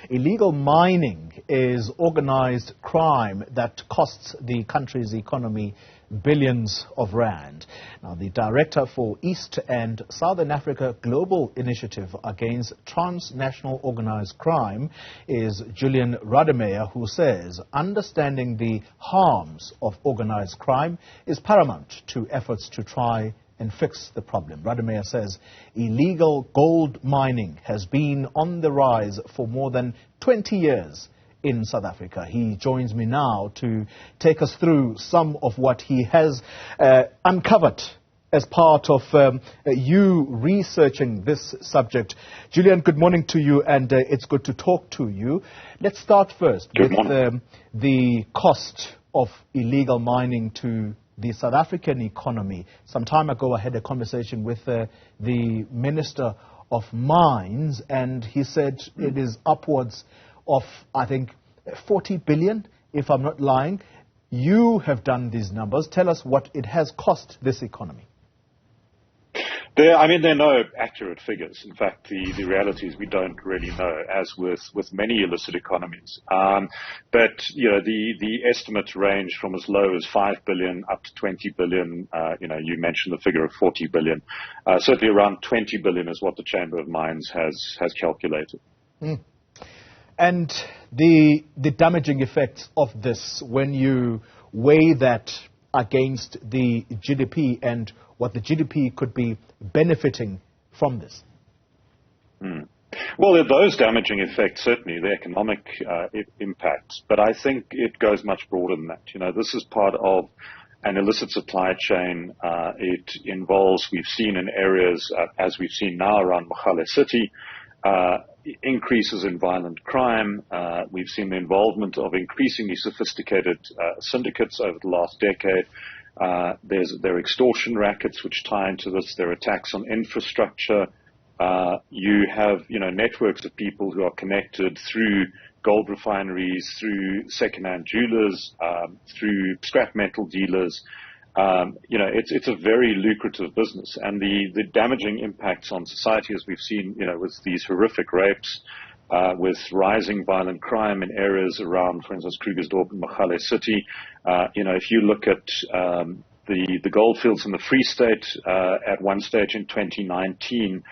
Illegal mining is organized crime that costs the country's economy billions of rand. Now, the director for East and Southern Africa Global Initiative Against Transnational Organized Crime is Julian Rademeyer, who says understanding the harms of organized crime is paramount to efforts to try and fix the problem. Rademeyer says illegal gold mining has been on the rise for more than 20 years in South Africa. He joins me now to take us through some of what he has uncovered as part of you researching this subject. Julian, good morning to you, and it's good to talk to you. Let's start first with the cost of illegal mining to the South African economy. Some time ago, I had a conversation with the Minister of Mines, and he said it is upwards of, I think, 40 billion, if I'm not lying. You have done these numbers. Tell us what it has cost this economy. There are no accurate figures. In fact, the reality is we don't really know, as with many illicit economies. But the estimates range from as low as 5 billion up to 20 billion. You mentioned the figure of 40 billion. Certainly around 20 billion is what the Chamber of Mines has calculated. And the damaging effects of this, when you weigh that against the GDP and what the GDP could be benefiting from this? Well, those damaging effects, certainly the economic impacts, but I think it goes much broader than that. This is part of an illicit supply chain. It involves, we've seen in areas, as we've seen now around Mogale City, increases in violent crime. We've seen the involvement of increasingly sophisticated syndicates over the last decade. There are extortion rackets which tie into this. There are attacks on infrastructure. You have, networks of people who are connected through gold refineries, through second-hand jewelers, through scrap metal dealers. It's a very lucrative business, and the damaging impacts on society, as we've seen, with these horrific rapes, with rising violent crime in areas around, for instance, Krugersdorp and Mogale City. If you look at the goldfields in the Free State, at one stage in 2019,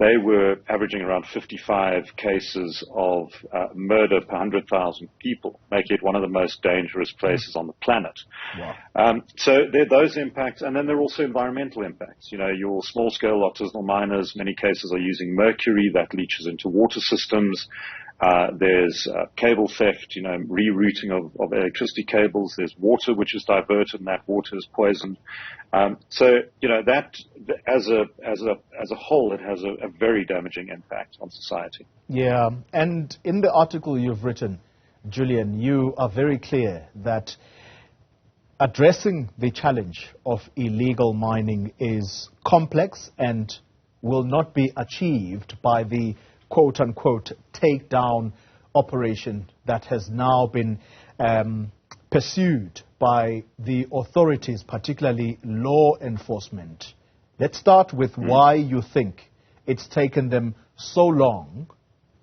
they were averaging around 55 cases of murder per 100,000 people, making it one of the most dangerous places on the planet. Wow. So there are those impacts, and then there are also environmental impacts. Your small-scale artisanal miners, many cases, are using mercury that leaches into water systems. There's cable theft, rerouting of electricity cables. There's water which is diverted, and that water is poisoned. That as a whole, it has a very damaging impact on society. Yeah, and in the article you've written, Julian, you are very clear that addressing the challenge of illegal mining is complex and will not be achieved by the quote-unquote takedown operation that has now been pursued by the authorities, particularly law enforcement. Let's start with why you think it's taken them so long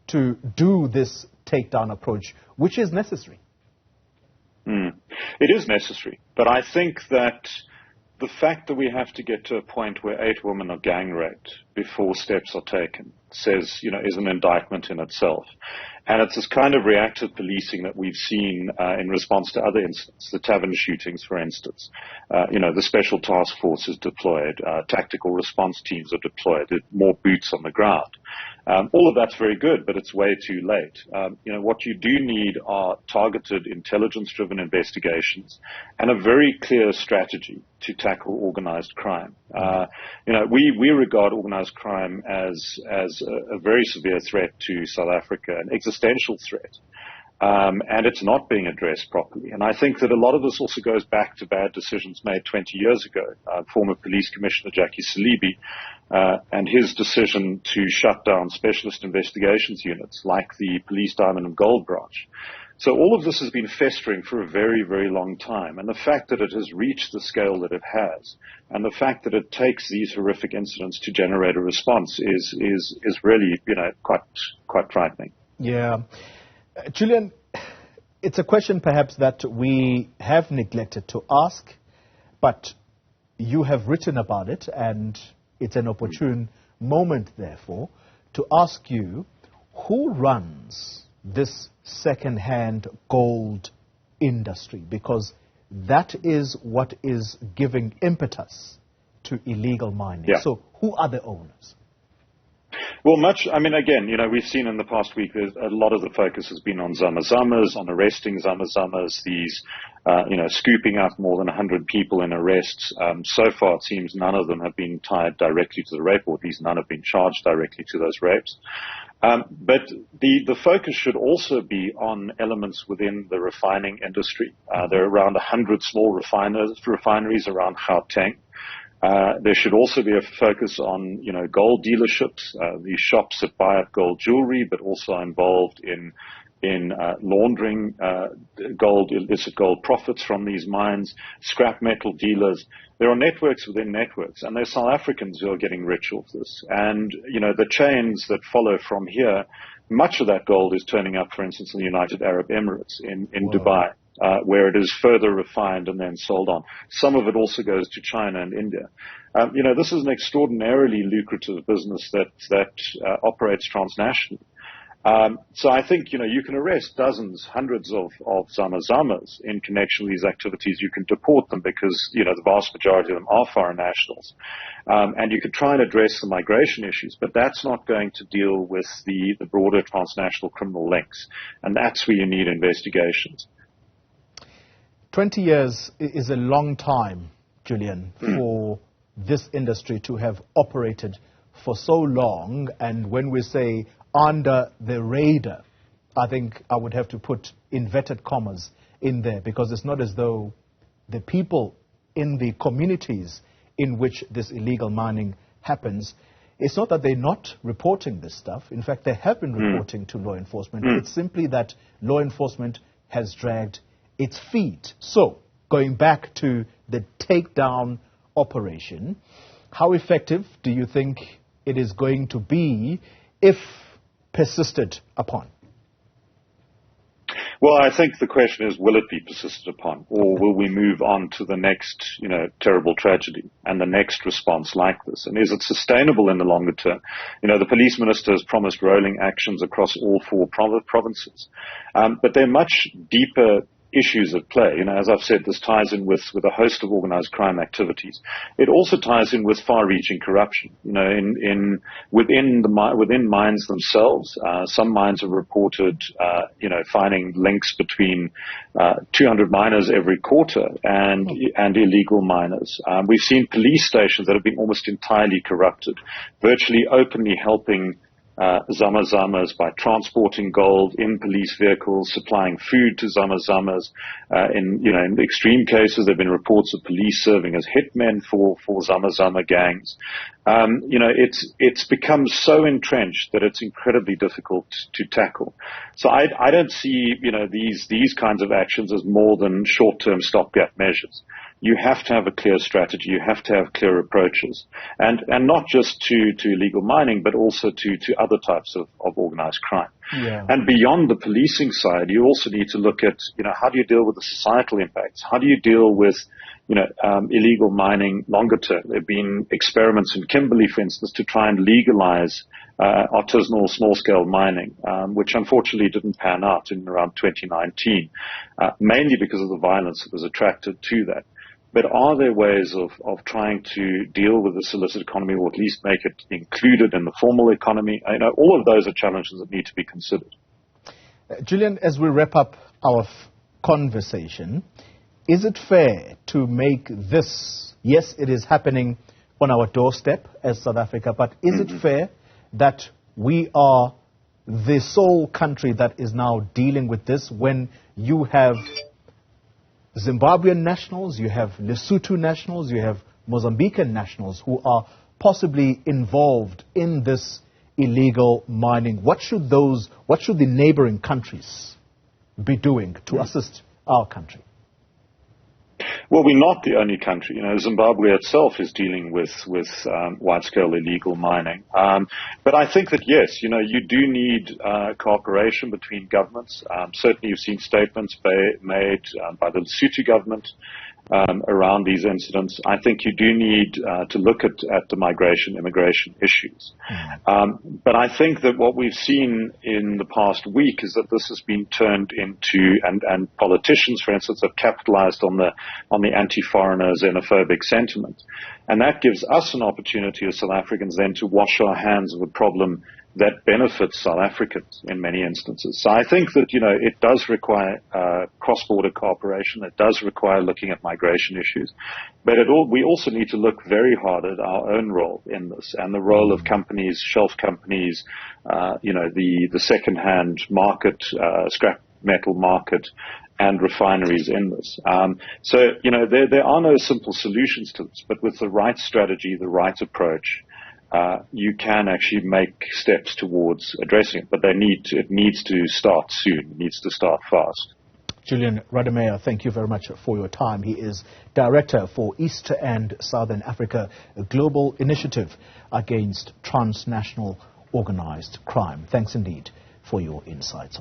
to do this takedown approach, which is necessary. It is necessary, but I think that the fact that we have to get to a point where 8 women are gang raped before steps are taken is an indictment in itself. And it's this kind of reactive policing that we've seen in response to other incidents, the tavern shootings, for instance. The special task force is deployed, tactical response teams are deployed, more boots on the ground. All of that's very good, but it's way too late. What you do need are targeted, intelligence-driven investigations and a very clear strategy to tackle organized crime. We regard organized crime as a very severe threat to South Africa, an existential threat. And it's not being addressed properly. And I think that a lot of this also goes back to bad decisions made 20 years ago. Former Police Commissioner Jackie Salibi and his decision to shut down specialist investigations units like the Police Diamond and Gold Branch. So all of this has been festering for a very, very long time. And the fact that it has reached the scale that it has, and the fact that it takes these horrific incidents to generate a response is really, quite frightening. Yeah. Julian, it's a question perhaps that we have neglected to ask, but you have written about it, and it's an opportune moment, therefore, to ask you, who runs this second-hand gold industry? Because that is what is giving impetus to illegal mining. Yeah. So who are the owners? Well, again, we've seen in the past week that a lot of the focus has been on zama-zamas, on arresting zama-zamas, these, scooping up more than 100 people in arrests. So far, it seems none of them have been tied directly to the rape, or at least none have been charged directly to those rapes. But the focus should also be on elements within the refining industry. There are around 100 small refineries around Gauteng. There should also be a focus on, gold dealerships, these shops that buy up gold jewelry, but also involved in laundering illicit gold profits from these mines, scrap metal dealers. There are networks within networks, and there's South Africans who are getting rich off this. And, the chains that follow from here, much of that gold is turning up, for instance, in the United Arab Emirates, in Dubai. Where it is further refined and then sold on. Some of it also goes to China and India. This is an extraordinarily lucrative business that operates transnationally. So I think, you can arrest dozens, hundreds of zama-zamas in connection with these activities. You can deport them because, the vast majority of them are foreign nationals. And you could try and address the migration issues, but that's not going to deal with the broader transnational criminal links. And that's where you need investigations. 20 years is a long time, Julian, for this industry to have operated for so long. And when we say under the radar, I think I would have to put inverted commas in there, because it's not as though the people in the communities in which this illegal mining happens, it's not that they're not reporting this stuff. In fact, they have been reporting to law enforcement. It's simply that law enforcement has dragged its feet. So, going back to the takedown operation, how effective do you think it is going to be if persisted upon? Well, I think the question is, will it be persisted upon, or will we move on to the next, terrible tragedy and the next response like this? And is it sustainable in the longer term? The police minister has promised rolling actions across all 4 provinces. But there are much deeper issues at play. As I've said, this ties in with a host of organized crime activities. It also ties in with far-reaching corruption. Within mines themselves, some mines have reported, finding links between 200 miners every quarter and illegal miners. We've seen police stations that have been almost entirely corrupted, virtually openly helping zama-zamas by transporting gold in police vehicles, supplying food to zama-zamas. In extreme cases, there have been reports of police serving as hitmen for zama-zama gangs. It's become so entrenched that it's incredibly difficult to tackle. So I don't see, these kinds of actions as more than short-term stopgap measures. You have to have a clear strategy. You have to have clear approaches, and not just to illegal mining, but also to other types of organized crime. Yeah. And beyond the policing side, you also need to look at, how do you deal with the societal impacts? How do you deal with, illegal mining longer term? There have been experiments in Kimberley, for instance, to try and legalize artisanal small-scale mining, which unfortunately didn't pan out in around 2019, mainly because of the violence that was attracted to that. But are there ways of trying to deal with the illicit economy, or at least make it included in the formal economy? All of those are challenges that need to be considered. Julian, as we wrap up our conversation, is it fair to make this, yes, it is happening on our doorstep as South Africa, but is it fair that we are the sole country that is now dealing with this, when you have Zimbabwean nationals, you have Lesotho nationals, you have Mozambican nationals who are possibly involved in this illegal mining? What should the neighboring countries be doing to assist our country? Well, we're not the only country. Zimbabwe itself is dealing with wide-scale illegal mining. But I think that, yes, you do need cooperation between governments. Certainly you've seen statements made by the Lesotho government around these incidents. I think you do need to look at the immigration issues. But I think that what we've seen in the past week is that this has been turned into, and politicians, for instance, have capitalized on the anti-foreigner xenophobic sentiment. And that gives us an opportunity as South Africans then to wash our hands of a problem that benefits South Africans in many instances. So I think that, it does require cross-border cooperation. It does require looking at migration issues. But we also need to look very hard at our own role in this and the role of companies, shelf companies, the second-hand market, scrap metal market, and refineries in this. So, there are no simple solutions to this, but with the right strategy, the right approach, you can actually make steps towards addressing it, but it needs to start soon. It needs to start fast. Julian Rademeyer, thank you very much for your time. He is Director for East and Southern Africa, a global initiative against transnational organized crime. Thanks indeed for your insights.